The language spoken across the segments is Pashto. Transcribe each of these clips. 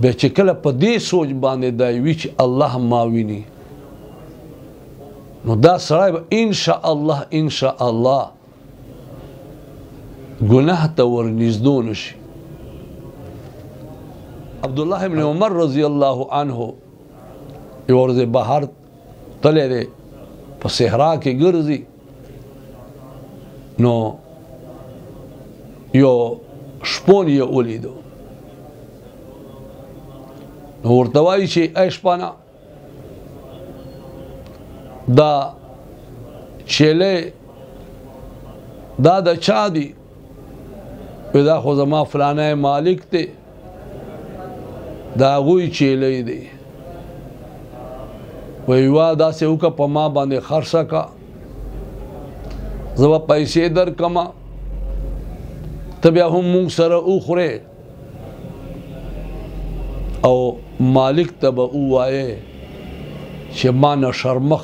بیا چې کله په دې سوچ باندې دا وي چې الله ما ویني نو دا سړی به انشاءالله ګناه ته ورنږدې نه شي. عبدالله ابن عمر رضی الله عنه یو ورځ بهر تللی دی په صحرا کې ګرځي نو یو شپون یې ولیدو نو ورته وایي چې ای شپانه دا چیلې دا د چا دی؟ وی دا خو زما فلانی مالک دی دا هغوی چیلې دی. وی وا داسې وکړه په ما باندې خرڅه کا زه به پیسې درکمه ته بیا هم مونږ سره وخورې او مالک ته به ووایې چې ما نه شرمخ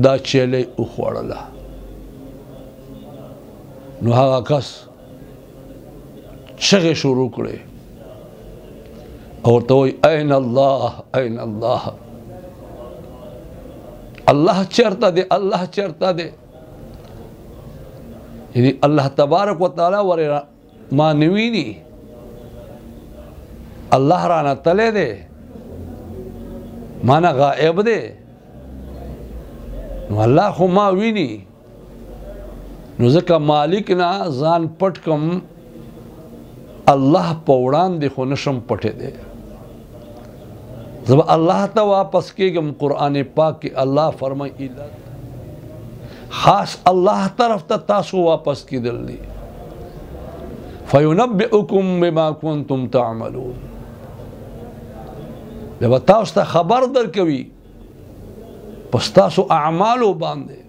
دا چیلې وخوړله. نو هغه کس چغې شروع کړې او ورته وایي این الله این الله، الله چرته دی، الله چرته دی. یعنی الله تبارک و تعالی ور ما نویني، الله رانه تللی دی، مانا غائب دی. نو الله خو ما ویني نو ځکه مالک نه ځان پټ کم، الله په وړاندې خو نشم پټېدی. زه به الله ته واپس کېږم. قرآن پاک کې الله فرمایي خاص الله طرف ته تاسو واپس کېدل دي. فینبئکم بما کنتم تعملون، بیا به تاسو ته خبر درکوي په ستاسو اعمالو باندې.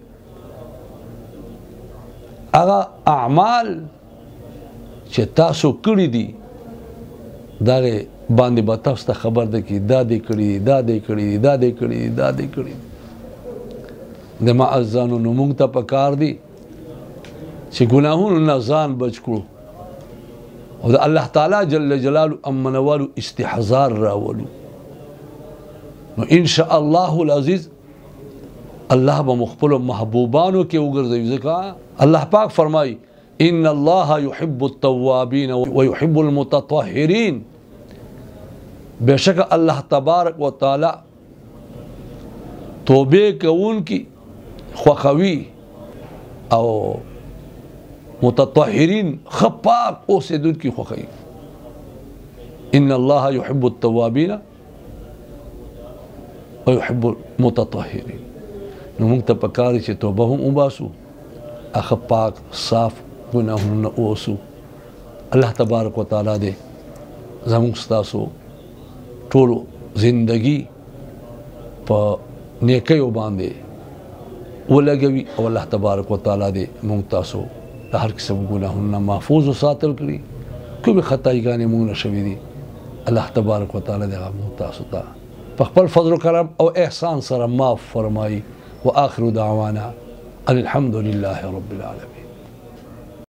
هغه اعمال چې تاسو کړي دي دغه باندې به تاسو ته خبر درکړي دا دې کړي دي، دا دې کړي دي، دا دې کړي دي، دا دې کړي دي. د معزانو نو موږ ته پکار دي چې ګناهونو نه ځان بچ کړو او د الله تعالی جل جلاله امنوالو استحضار راولو. نو ان شاء الله العزیز الله به مخبل محبوبانو کې وګرځي. ځکه الله پاک فرمایي ان الله يحب التوابين ويحب المتطهرين، بشک الله تبارک و تعالی توبه کوونکی خوښوي او متطهرین خپاک اوسیدونکي خوښوي. ان الله يحب التوابين ويحب المتطهرين. نو موږ ته پکار چې توبه هم وباسو، هغه پاک صاف ګناهونه اوسو. الله تبارک و تعالی دې زموږ ستاسو ټولو زندگی په نیکیو باندې ولګوي او الله تبارک و تعالی دې موږ تاسو د هر قسم ګناهونو محفوظ وساتل کړي. کومې خطاګانې موږ نه شوي دي الله تبارک و تعالی دې موږ تاسو ته په خپل فضل و کرم او احسان سره معاف فرمایي. وآخر دعوانا الحمد لله رب العالمين.